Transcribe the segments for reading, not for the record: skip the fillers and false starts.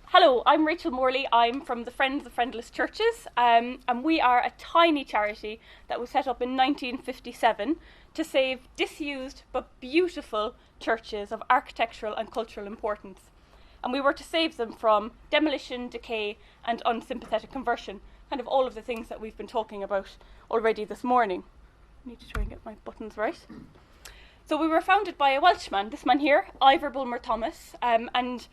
Hello, I'm Rachel Morley. I'm from the Friendless Churches, and we are a tiny charity that was set up in 1957 to save disused but beautiful churches of architectural and cultural importance. And we were to save them from demolition, decay, and unsympathetic conversion, kind of all of the things that we've been talking about already this morning. I need to try and get my buttons right. So we were founded by a Welshman, this man here, Ivor Bulmer Thomas, and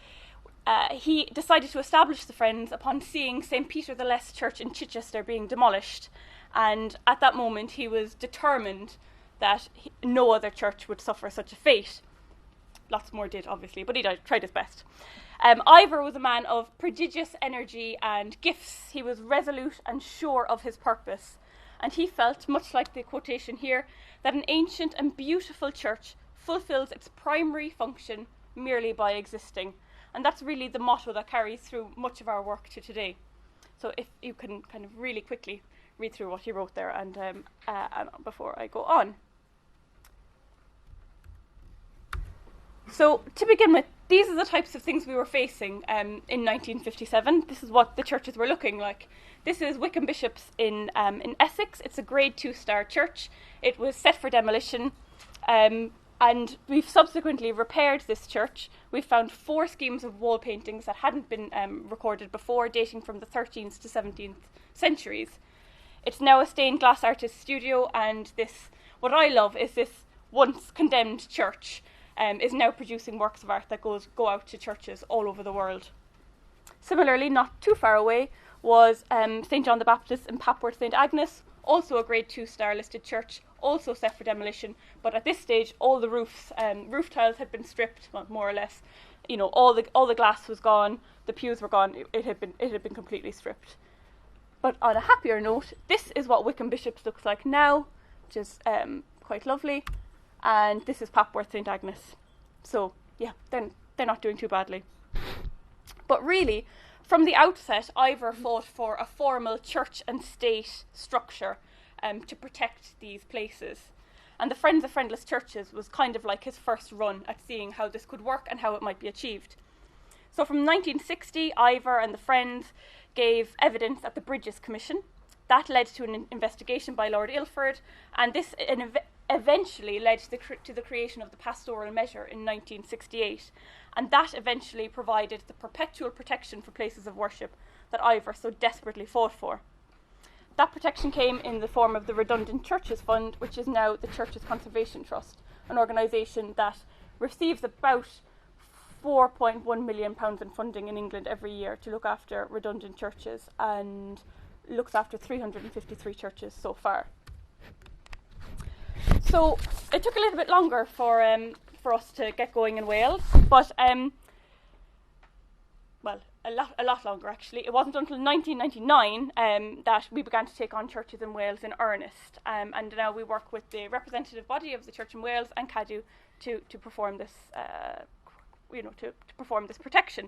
he decided to establish the Friends upon seeing St. Peter the Less Church in Chichester being demolished. And at that moment, he was determined that no other church would suffer such a fate. Lots more did, obviously, but he tried his best. Ivor was a man of prodigious energy and gifts. He was resolute and sure of his purpose. And he felt, much like the quotation here, that an ancient and beautiful church fulfills its primary function merely by existing. And that's really the motto that carries through much of our work to today. So if you can kind of really quickly read through what he wrote there and before I go on. So to begin with, these are the types of things we were facing in 1957. This is what the churches were looking like. This is Wickham Bishops in Essex. It's a grade 2-star church. It was set for demolition, and we've subsequently repaired this church. We've found 4 schemes of wall paintings that hadn't been recorded before, dating from the 13th to 17th centuries. It's now a stained glass artist studio, and this, what I love, is this once condemned church is now producing works of art that go out to churches all over the world. Similarly, not too far away, was St. John the Baptist in Papworth St. Agnes, also a grade 2-star listed church, also set for demolition, but at this stage all the roof tiles had been stripped, well, more or less. You know, all the glass was gone, the pews were gone, it had been completely stripped. But on a happier note, this is what Wickham Bishops looks like now, which is quite lovely, and this is Papworth St. Agnes. So yeah, they're not doing too badly. But really, from the outset, Ivor fought for a formal church and state structure to protect these places. And the Friends of Friendless Churches was kind of like his first run at seeing how this could work and how it might be achieved. So from 1960, Ivor and the Friends gave evidence at the Bridges Commission. That led to an investigation by Lord Ilford, and this eventually led to the creation of the pastoral measure in 1968. And that eventually provided the perpetual protection for places of worship that Ivor so desperately fought for. That protection came in the form of the Redundant Churches Fund, which is now the Churches Conservation Trust, an organisation that receives about £4.1 million in funding in England every year to look after redundant churches, and looks after 353 churches so far. So it took a little bit longer for us to get going in Wales, but a lot longer actually. It wasn't until 1999 that we began to take on churches in Wales in earnest, and now we work with the representative body of the Church in Wales and Cadw to perform this, to perform this protection.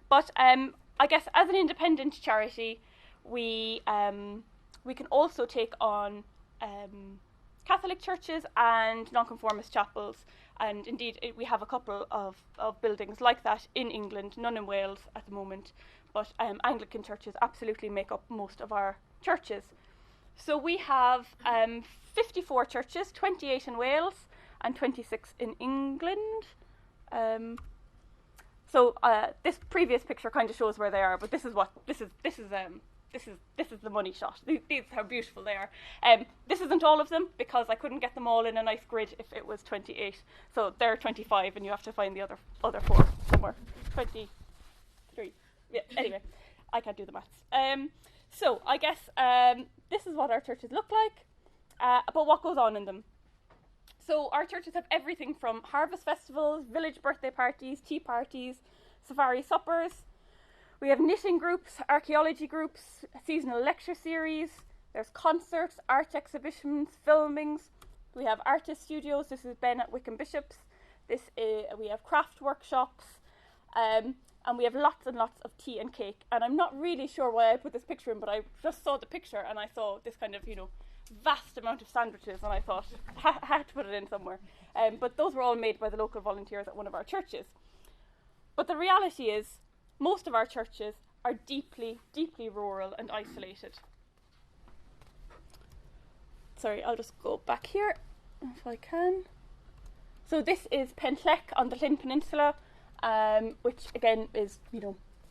But I guess as an independent charity, we can also take on Catholic churches and nonconformist chapels, and indeed we have a couple of buildings like that in England, none in Wales at the moment, but Anglican churches absolutely make up most of our churches. So we have 54 churches, 28 in Wales and 26 in England. This previous picture kind of shows where they are, but this is the money shot. These are how beautiful they are. This isn't all of them because I couldn't get them all in a nice grid if it was 28. So there are 25, and you have to find the other 4 somewhere. 23. Yeah. Anyway, I can't do the maths. So I guess this is what our churches look like. But what goes on in them? So our churches have everything from harvest festivals, village birthday parties, tea parties, safari suppers. We have knitting groups, archaeology groups, a seasonal lecture series. There's concerts, art exhibitions, filmings. We have artist studios. This is Ben at Wickham Bishops. We have craft workshops. And we have lots and lots of tea and cake. And I'm not really sure why I put this picture in, but I just saw the picture and I saw this kind of, vast amount of sandwiches, and I thought, I had to put it in somewhere. But those were all made by the local volunteers at one of our churches. But the reality is, most of our churches are deeply, deeply rural and isolated. Sorry, I'll just go back here if I can. So this is Pentlec on the Llyn Peninsula, which again is,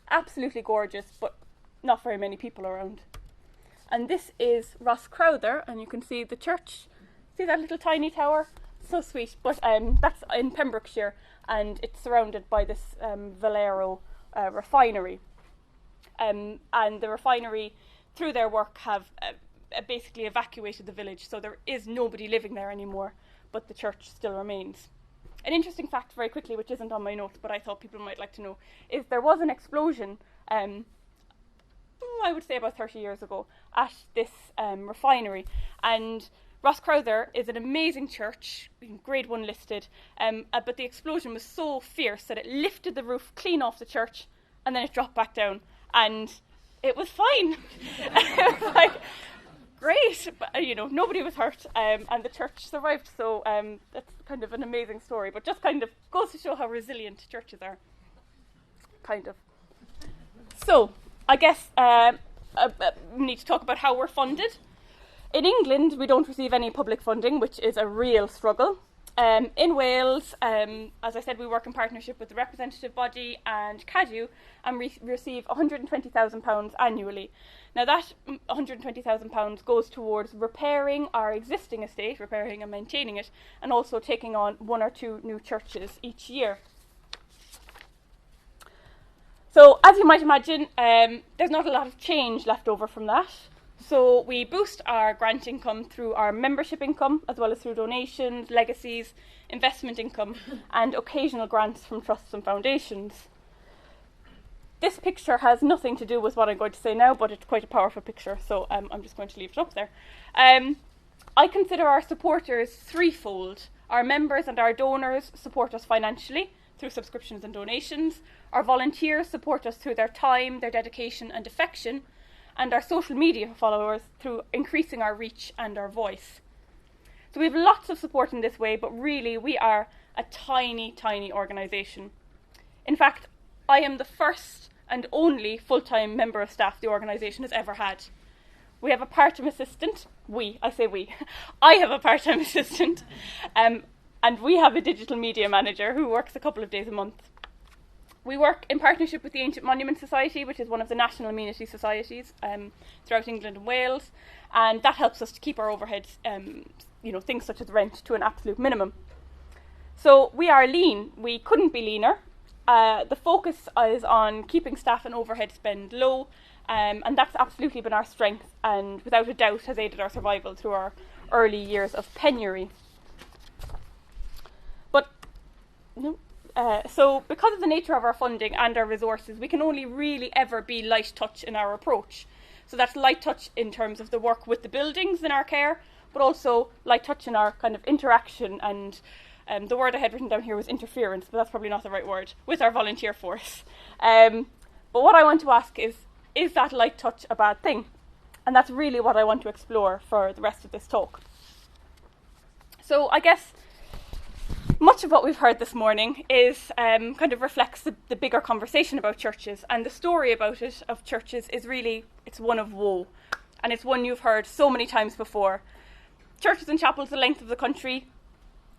absolutely gorgeous, but not very many people around. And this is Rosscrowther, and you can see the church. See that little tiny tower? So sweet. But that's in Pembrokeshire, and it's surrounded by this Valero refinery. And the refinery, through their work, have basically evacuated the village, so there is nobody living there anymore, but the church still remains. An interesting fact, very quickly, which isn't on my notes, but I thought people might like to know, is there was an explosion, I would say about 30 years ago, at this refinery, and Rosscrowther is an amazing church, grade 1 listed, but the explosion was so fierce that it lifted the roof clean off the church, and then it dropped back down, and it was fine. It was like, great, but nobody was hurt, and the church survived, so that's kind of an amazing story, but just kind of goes to show how resilient churches are, kind of. So, I guess we need to talk about how we're funded. In England, we don't receive any public funding, which is a real struggle. In Wales, as I said, we work in partnership with the representative body and CADU, and we receive £120,000 annually. Now that £120,000 goes towards repairing our existing estate, repairing and maintaining it, and also taking on 1 or 2 new churches each year. So, as you might imagine, there's not a lot of change left over from that. So we boost our grant income through our membership income, as well as through donations, legacies, investment income, and occasional grants from trusts and foundations. This picture has nothing to do with what I'm going to say now, but it's quite a powerful picture, so I'm just going to leave it up there. I consider our supporters threefold. Our members and our donors support us financially through subscriptions and donations. Our volunteers support us through their time, their dedication and affection, and our social media followers through increasing our reach and our voice. So we have lots of support in this way, but really we are a tiny, tiny organisation. In fact, I am the first and only full-time member of staff the organisation has ever had. We have a part-time assistant. I have a part-time assistant. And we have a digital media manager who works a couple of days a month. We work in partnership with the Ancient Monument Society, which is one of the national amenity societies throughout England and Wales, and that helps us to keep our overheads, things such as rent, to an absolute minimum. So we are lean. We couldn't be leaner. The focus is on keeping staff and overhead spend low, and that's absolutely been our strength, and without a doubt has aided our survival through our early years of penury. But so because of the nature of our funding and our resources, we can only really ever be light touch in our approach. So that's light touch in terms of the work with the buildings in our care, but also light touch in our kind of interaction, and the word I had written down here was interference, but that's probably not the right word, with our volunteer force. But what I want to ask is that light touch a bad thing? And that's really what I want to explore for the rest of this talk. So I guess much of what we've heard this morning is kind of reflects the bigger conversation about churches, and the story about it of churches is really, it's one of woe, and it's one you've heard so many times before. Churches and chapels the length of the country,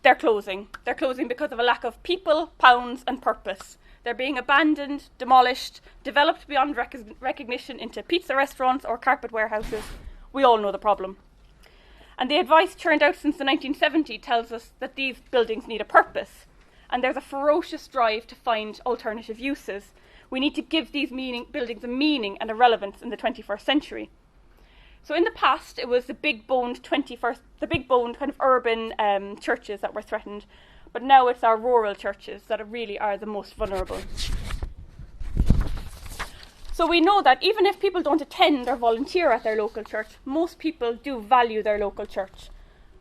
they're closing. They're closing because of a lack of people, pounds and purpose. They're being abandoned, demolished, developed beyond recognition into pizza restaurants or carpet warehouses. We all know the problem. And the advice churned out since the 1970s tells us that these buildings need a purpose, and there's a ferocious drive to find alternative uses. We need to give these buildings a meaning and a relevance in the 21st century. So in the past, it was the big-boned kind of urban churches that were threatened, but now it's our rural churches that really are the most vulnerable. So we know that even if people don't attend or volunteer at their local church, most people do value their local church.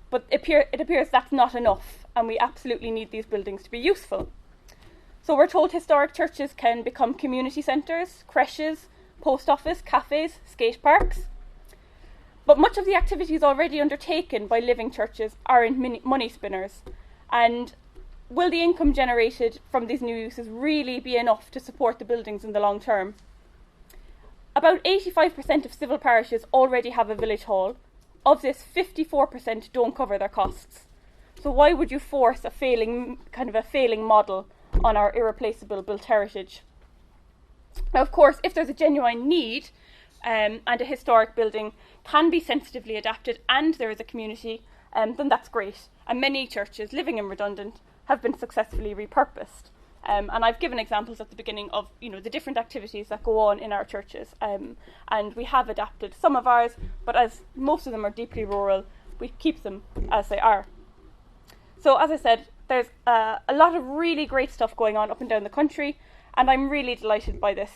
But it appears that's not enough, and we absolutely need these buildings to be useful. So we're told historic churches can become community centres, creches, post office, cafes, skate parks. But much of the activities already undertaken by living churches are in money spinners. And will the income generated from these new uses really be enough to support the buildings in the long term? About 85% of civil parishes already have a village hall. Of this, 54% don't cover their costs. So why would you force a failing model on our irreplaceable built heritage? Now, of course, if there's a genuine need and a historic building can be sensitively adapted and there is a community, then that's great. And many churches living in redundant have been successfully repurposed. And I've given examples at the beginning of the different activities that go on in our churches. And we have adapted some of ours, but as most of them are deeply rural, we keep them as they are. So as I said, there's a lot of really great stuff going on up and down the country, and I'm really delighted by this.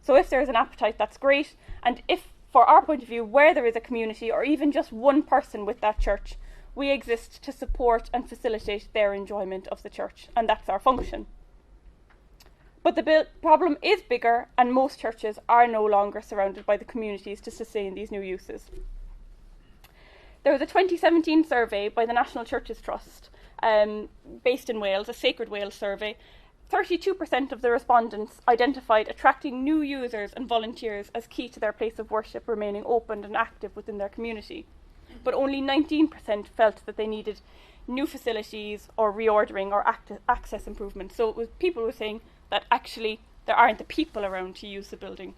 So if there's an appetite, that's great. And if, for our point of view, where there is a community or even just one person with that church, we exist to support and facilitate their enjoyment of the church, and that's our function. But the problem is bigger, and most churches are no longer surrounded by the communities to sustain these new uses. There was a 2017 survey by the National Churches Trust, based in Wales, a Sacred Wales survey. 32% of the respondents identified attracting new users and volunteers as key to their place of worship remaining open and active within their community. But only 19% felt that they needed new facilities or reordering or access improvements. So it was people were saying that actually there aren't the people around to use the building.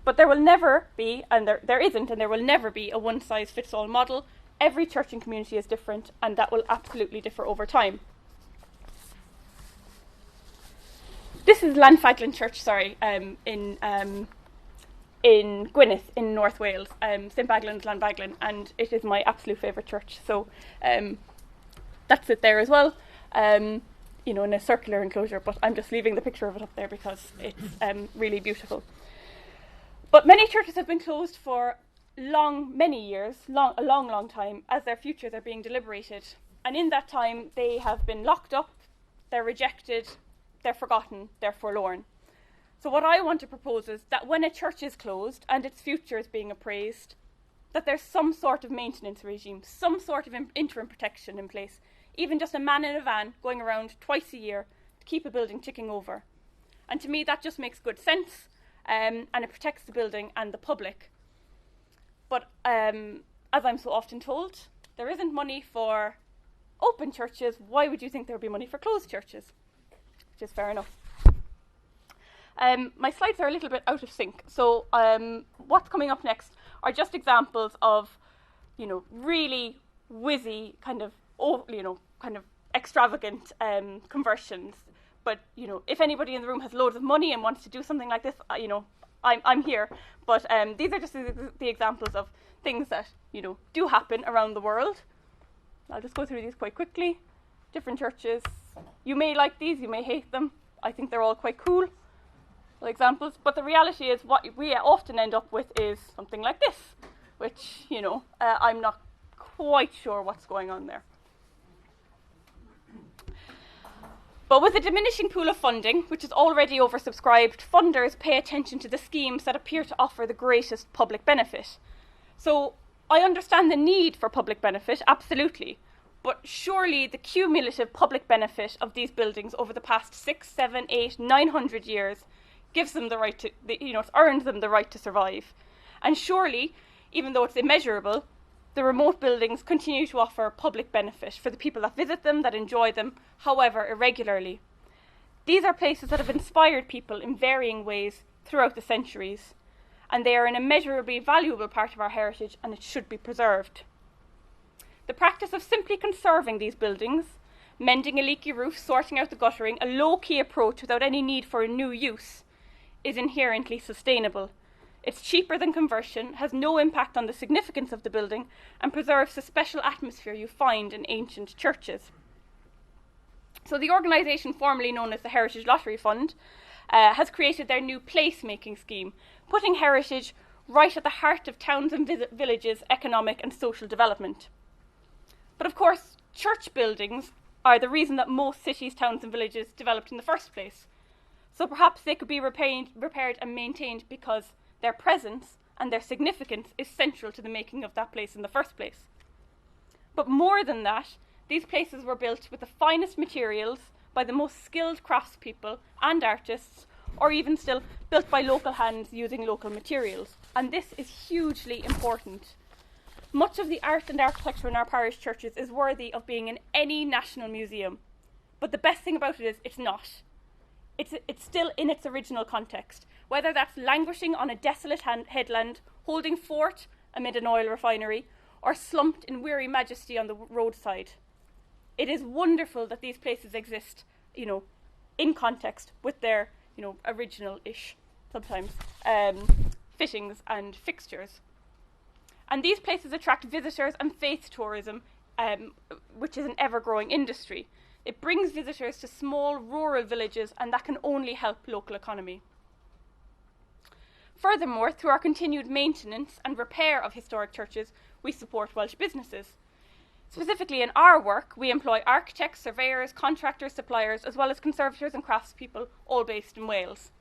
But there will never be, and there isn't, and there will never be a one-size-fits-all model. Every church and community is different, and that will absolutely differ over time. This is Llanfaglan Church, in Gwynedd in North Wales, St Baglan's Llanfaglan, and it is my absolute favourite church. So that's it there as well, in a circular enclosure, but I'm just leaving the picture of it up there because it's really beautiful. But many churches have been closed for many years, a long time, as their futures are being deliberated. And in that time, they have been locked up, they're rejected, they're forgotten, they're forlorn. So what I want to propose is that when a church is closed and its future is being appraised, that there's some sort of maintenance regime, some sort of interim protection in place, even just a man in a van going around twice a year to keep a building ticking over. And to me, that just makes good sense, and it protects the building and the public. But as I'm so often told, there isn't money for open churches. Why would you think there would be money for closed churches? Which is fair enough. My slides are a little bit out of sync. So what's coming up next are just examples of, really whizzy kind of extravagant conversions. But, if anybody in the room has loads of money and wants to do something like this, I'm here. But these are just the examples of things that, do happen around the world. I'll just go through these quite quickly. Different churches. You may like these, you may hate them. I think they're all quite cool examples. But the reality is what we often end up with is something like this, which, I'm not quite sure what's going on there. But with a diminishing pool of funding, which is already oversubscribed, funders pay attention to the schemes that appear to offer the greatest public benefit. So I understand the need for public benefit, absolutely, but surely the cumulative public benefit of these buildings over the past 6, 7, 8, 900 years gives them the right to, it's earned them the right to survive. And surely, even though it's immeasurable, the remote buildings continue to offer public benefit for the people that visit them, that enjoy them, however irregularly. These are places that have inspired people in varying ways throughout the centuries, and they are an immeasurably valuable part of our heritage, and it should be preserved. The practice of simply conserving these buildings, mending a leaky roof, sorting out the guttering, a low-key approach without any need for a new use, is inherently sustainable. It's cheaper than conversion, has no impact on the significance of the building, and preserves the special atmosphere you find in ancient churches. So the organisation formerly known as the Heritage Lottery Fund has created their new placemaking scheme, putting heritage right at the heart of towns and villages' economic and social development. But of course, church buildings are the reason that most cities, towns and villages developed in the first place. So perhaps they could be repaired and maintained because their presence and their significance is central to the making of that place in the first place. But more than that, These places were built with the finest materials by the most skilled craftspeople and artists, or even still built by local hands using local materials. And this is hugely important. Much of the art and architecture in our parish churches is worthy of being in any national museum. But the best thing about it is it's not. It's still in its original context, whether that's languishing on a desolate headland, holding fort amid an oil refinery, or slumped in weary majesty on the roadside. It is wonderful that these places exist, in context with their, original-ish, sometimes, fittings and fixtures. And these places attract visitors and faith tourism, which is an ever-growing industry. It brings visitors to small rural villages, and that can only help local economy. Furthermore, through our continued maintenance and repair of historic churches, we support Welsh businesses. Specifically in our work, we employ architects, surveyors, contractors, suppliers, as well as conservators and craftspeople, all based in Wales.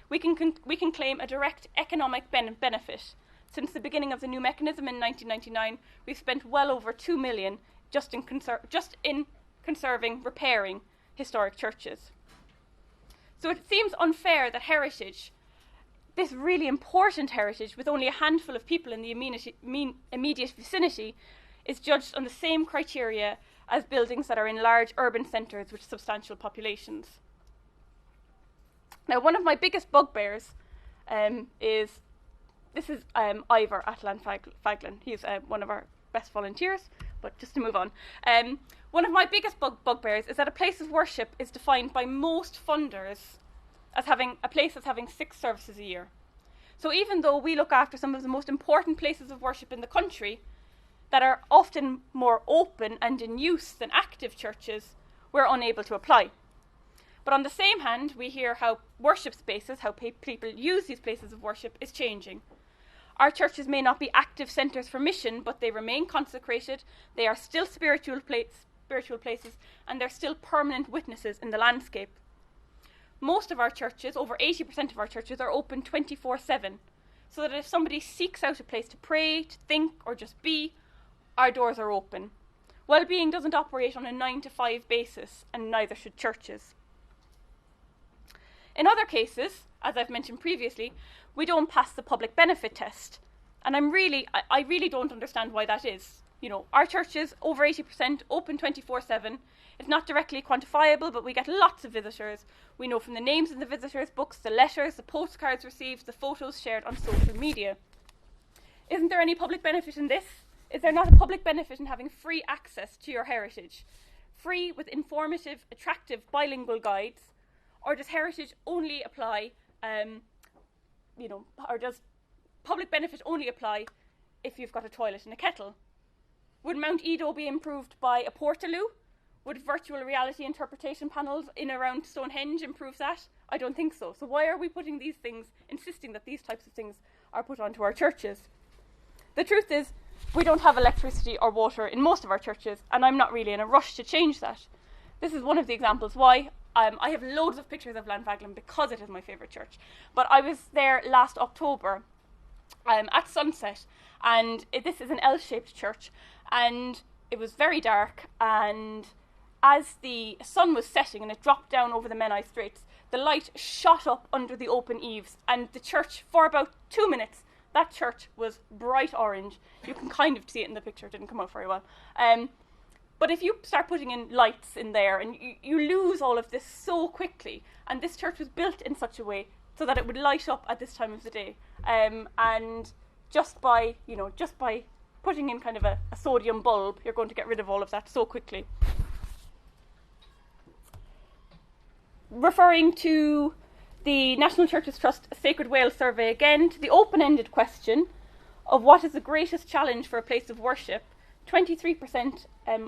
We can claim a direct economic benefit. Since the beginning of the new mechanism in 1999, we've spent well over £2 million just in conserving, repairing historic churches. So it seems unfair that heritage, this really important heritage with only a handful of people in the immediate vicinity, is judged on the same criteria as buildings that are in large urban centres with substantial populations. Now, one of my biggest bugbears is Ivor at Llanfaglan. He's one of our best volunteers, but just to move on. One of my biggest bugbears is that a place of worship is defined by most funders as having a place that's having 6 services a year. So even though we look after some of the most important places of worship in the country that are often more open and in use than active churches, we're unable to apply. But on the same hand, we hear how worship spaces, how people use these places of worship, is changing. Our churches may not be active centres for mission, but they remain consecrated, they are still spiritual places, and they're still permanent witnesses in the landscape. Most of our churches, over 80% of our churches, are open 24/7, so that if somebody seeks out a place to pray, to think, or just be, our doors are open. Wellbeing doesn't operate on a 9-to-5 basis, and neither should churches. In other cases, as I've mentioned previously, we don't pass the public benefit test. And I really don't understand why that is. Our churches, over 80%, open 24/7. It's not directly quantifiable, but we get lots of visitors. We know from the names in the visitors' books, the letters, the postcards received, the photos shared on social media. Isn't there any public benefit in this? Is there not a public benefit in having free access to your heritage? Free with informative, attractive, bilingual guides? Or does heritage only apply, or does public benefit only apply if you've got a toilet and a kettle? Would Mount Edo be improved by a portaloo? Would virtual reality interpretation panels in around Stonehenge improve that? I don't think so. So why are we putting these things, insisting that these types of things are put onto our churches? The truth is, we don't have electricity or water in most of our churches, and I'm not really in a rush to change that. This is one of the examples why. I have loads of pictures of Llanfaglan because it is my favourite church. But I was there last October at sunset, and this is an L-shaped church, and it was very dark, and as the sun was setting and it dropped down over the Menai Straits, the light shot up under the open eaves, and the church, for about 2 minutes, that church was bright orange. You can kind of see it in the picture, it didn't come out very well. But if you start putting in lights in there, and you lose all of this so quickly, and this church was built in such a way so that it would light up at this time of the day, and just by putting in kind of a sodium bulb, you're going to get rid of all of that so quickly. Referring to the National Churches Trust Sacred Wales survey again, to the open-ended question of what is the greatest challenge for a place of worship, 23%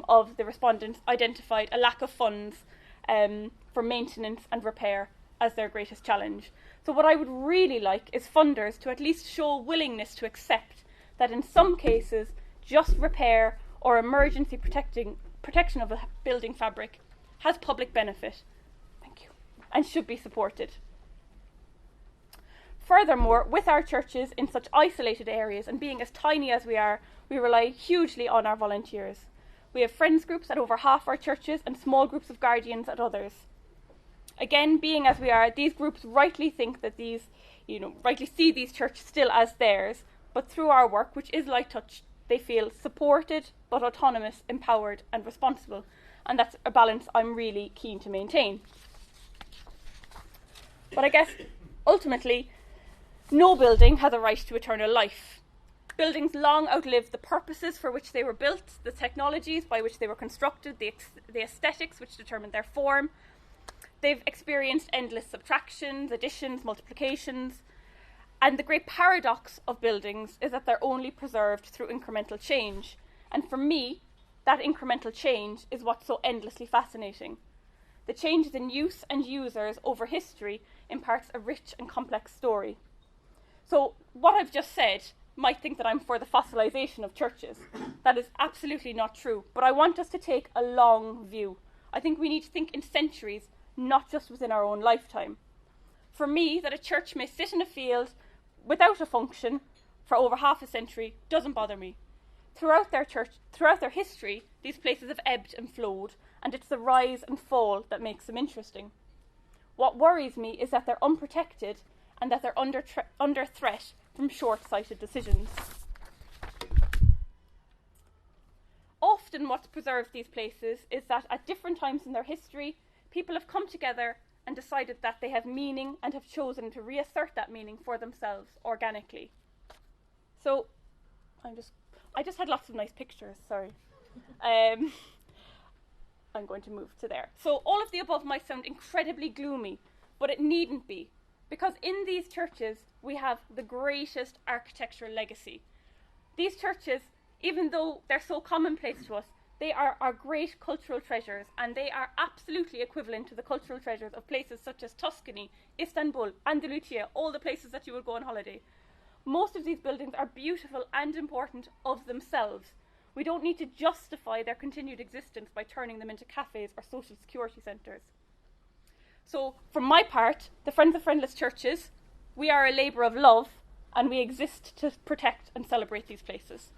of the respondents identified a lack of funds for maintenance and repair as their greatest challenge. So what I would really like is funders to at least show willingness to accept that in some cases just repair or emergency protection of a building fabric has public benefit, and should be supported. Furthermore, with our churches in such isolated areas and being as tiny as we are, we rely hugely on our volunteers. We have friends groups at over half our churches and small groups of guardians at others. Again, being as we are, these groups rightly think that rightly see these churches still as theirs, but through our work, which is light touch, they feel supported, but autonomous, empowered and responsible. And that's a balance I'm really keen to maintain. But I guess, ultimately, no building has a right to eternal life. Buildings long outlive the purposes for which they were built, the technologies by which they were constructed, the aesthetics which determined their form. They've experienced endless subtractions, additions, multiplications. And the great paradox of buildings is that they're only preserved through incremental change. And for me, that incremental change is what's so endlessly fascinating. The changes in use and users over history imparts a rich and complex story. So what I've just said might think that I'm for the fossilization of churches. That is absolutely not true. But I want us to take a long view. I think we need to think in centuries, not just within our own lifetime. For me, that a church may sit in a field without a function for over half a century doesn't bother me. Throughout their history, these places have ebbed and flowed, and it's the rise and fall that makes them interesting. What worries me is that they're unprotected and that they're under threat from short-sighted decisions. Often what's preserved these places is that at different times in their history, people have come together and decided that they have meaning and have chosen to reassert that meaning for themselves organically. So, I just had lots of nice pictures, sorry. I'm going to move to there. So all of the above might sound incredibly gloomy, but it needn't be. Because in these churches, we have the greatest architectural legacy. These churches, even though they're so commonplace to us, they are our great cultural treasures, and they are absolutely equivalent to the cultural treasures of places such as Tuscany, Istanbul, Andalusia, all the places that you would go on holiday. Most of these buildings are beautiful and important of themselves. We don't need to justify their continued existence by turning them into cafes or social security centres. So, for my part, the Friends of Friendless Churches, we are a labour of love, and we exist to protect and celebrate these places.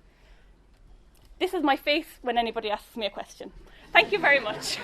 This is my face when anybody asks me a question. Thank you very much.